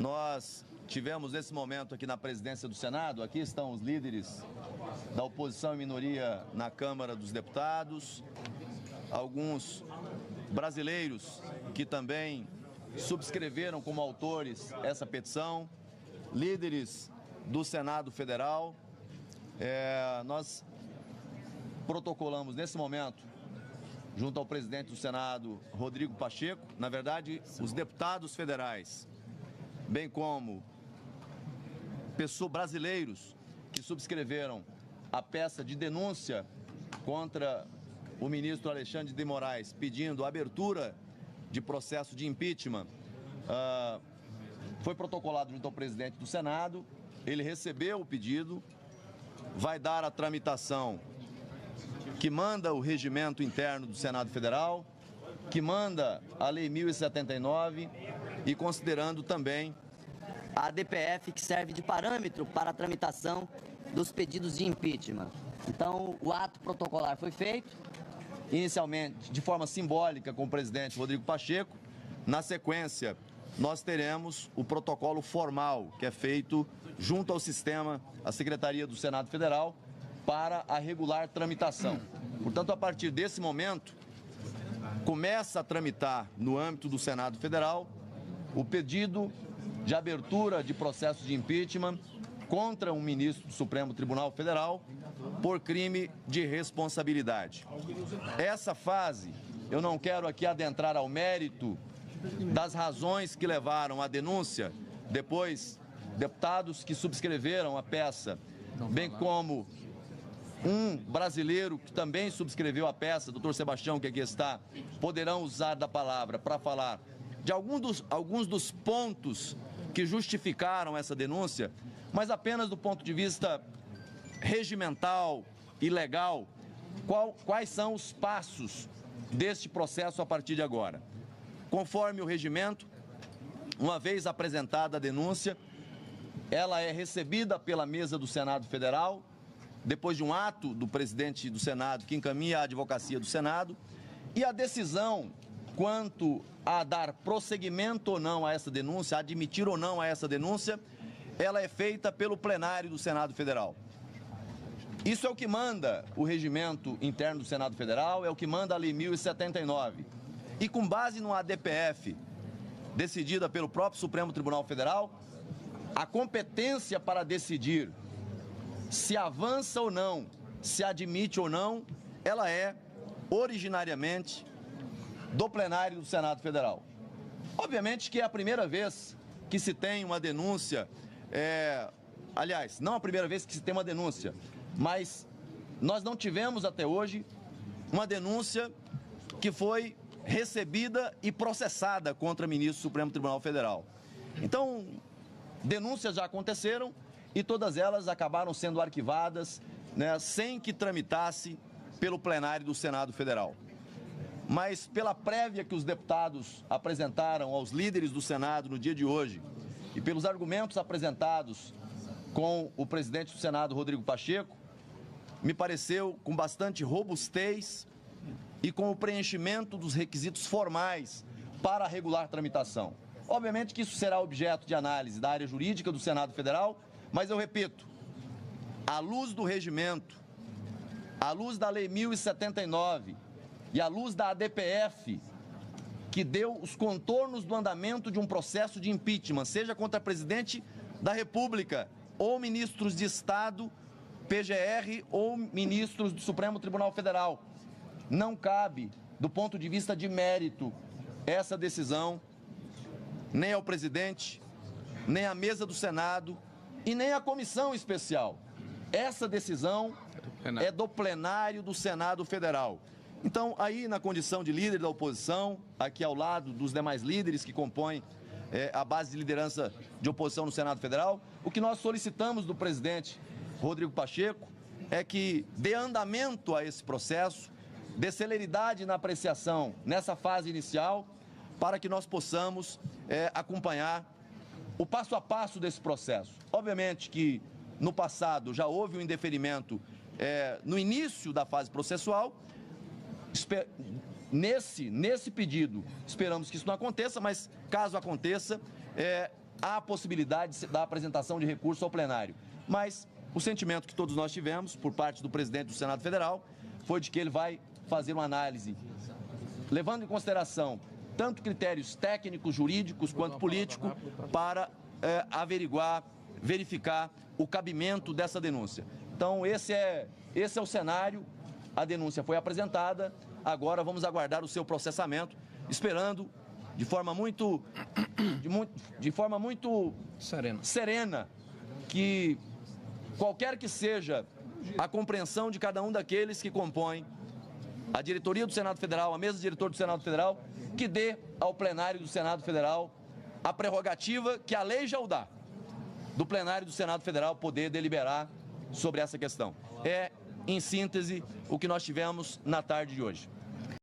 Nós tivemos nesse momento aqui na presidência do Senado, aqui estão os líderes da oposição e minoria na Câmara dos Deputados, alguns brasileiros que também subscreveram como autores essa petição, líderes do Senado Federal. Nós protocolamos nesse momento, junto ao presidente do Senado, Rodrigo Pacheco, na verdade, os deputados federais, bem como brasileiros que subscreveram a peça de denúncia contra o ministro Alexandre de Moraes, pedindo a abertura de processo de impeachment, foi protocolado junto ao presidente do Senado. Ele recebeu o pedido, vai dar a tramitação que manda o regimento interno do Senado Federal, que manda a Lei 1079 e considerando também a ADPF, que serve de parâmetro para a tramitação dos pedidos de impeachment. Então, o ato protocolar foi feito, inicialmente de forma simbólica com o presidente Rodrigo Pacheco. Na sequência, nós teremos o protocolo formal, que é feito junto ao sistema, a Secretaria do Senado Federal, para a regular tramitação. Portanto, a partir desse momento, começa a tramitar no âmbito do Senado Federal o pedido de abertura de processo de impeachment contra um ministro do Supremo Tribunal Federal por crime de responsabilidade. Essa fase, eu não quero aqui adentrar ao mérito das razões que levaram à denúncia, depois deputados que subscreveram a peça, bem como um brasileiro que também subscreveu a peça, doutor Sebastião, que aqui está, poderão usar da palavra para falar de alguns dos pontos que justificaram essa denúncia, mas apenas do ponto de vista regimental e legal, quais são os passos deste processo a partir de agora. Conforme o regimento, uma vez apresentada a denúncia, ela é recebida pela mesa do Senado Federal, depois de um ato do presidente do Senado que encaminha a advocacia do Senado, e a decisão quanto a dar prosseguimento ou não a essa denúncia, a admitir ou não a essa denúncia, ela é feita pelo plenário do Senado Federal. Isso é o que manda o regimento interno do Senado Federal, é o que manda a Lei 1079. E com base no ADPF, decidida pelo próprio Supremo Tribunal Federal, a competência para decidir se avança ou não, se admite ou não, ela é originariamente do plenário do Senado Federal. Obviamente que é a primeira vez que se tem uma denúncia, aliás, não a primeira vez que se tem uma denúncia, mas nós não tivemos até hoje uma denúncia que foi recebida e processada contra ministro do Supremo Tribunal Federal. Então, denúncias já aconteceram e todas elas acabaram sendo arquivadas, né, sem que tramitasse pelo plenário do Senado Federal. Mas pela prévia que os deputados apresentaram aos líderes do Senado no dia de hoje e pelos argumentos apresentados com o presidente do Senado, Rodrigo Pacheco, me pareceu com bastante robustez e com o preenchimento dos requisitos formais para a regular tramitação. Obviamente que isso será objeto de análise da área jurídica do Senado Federal, mas eu repito, à luz do regimento, à luz da Lei 1079 e à luz da ADPF, que deu os contornos do andamento de um processo de impeachment, seja contra presidente da República ou ministros de Estado, PGR ou ministros do Supremo Tribunal Federal, não cabe, do ponto de vista de mérito, essa decisão nem ao presidente, nem à mesa do Senado e nem à comissão especial. Essa decisão é do plenário do Senado Federal. Então, aí na condição de líder da oposição, aqui ao lado dos demais líderes que compõem a base de liderança de oposição no Senado Federal, o que nós solicitamos do presidente Rodrigo Pacheco é que dê andamento a esse processo, dê celeridade na apreciação nessa fase inicial, para que nós possamos acompanhar o passo a passo desse processo. Obviamente que no passado já houve um indeferimento no início da fase processual. Nesse pedido, esperamos que isso não aconteça, mas caso aconteça, há possibilidade da apresentação de recurso ao plenário. Mas o sentimento que todos nós tivemos, por parte do presidente do Senado Federal, foi de que ele vai fazer uma análise, levando em consideração tanto critérios técnicos, jurídicos, quanto políticos, para averiguar, verificar o cabimento dessa denúncia. Então, esse é o cenário, a denúncia foi apresentada, agora vamos aguardar o seu processamento, esperando de forma muito serena que qualquer que seja a compreensão de cada um daqueles que compõem a diretoria do Senado Federal, a mesa diretora do Senado Federal, que dê ao plenário do Senado Federal a prerrogativa que a lei já o dá, do plenário do Senado Federal poder deliberar sobre essa questão. É, em síntese, o que nós tivemos na tarde de hoje.